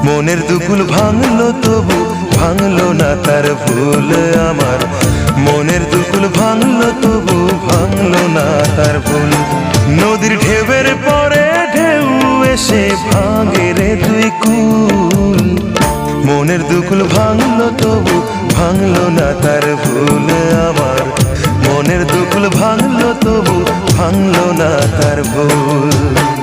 মনের দুকুল ভাঙলো তবু ভাঙলো না তার ভুল আমার। মনের দুকুল ভাঙলো তবু ভাঙলো না তার ভুল। নদীর ঢেউয়ের পরে ঢেউ এসে ভাঙে রে দুই কুল। মনের দুকুল ভাঙলো তবু ভাঙলো না তার ভুল আমার। মনের দুকুল ভাঙলো তবু ভাঙলো না তার ভুল।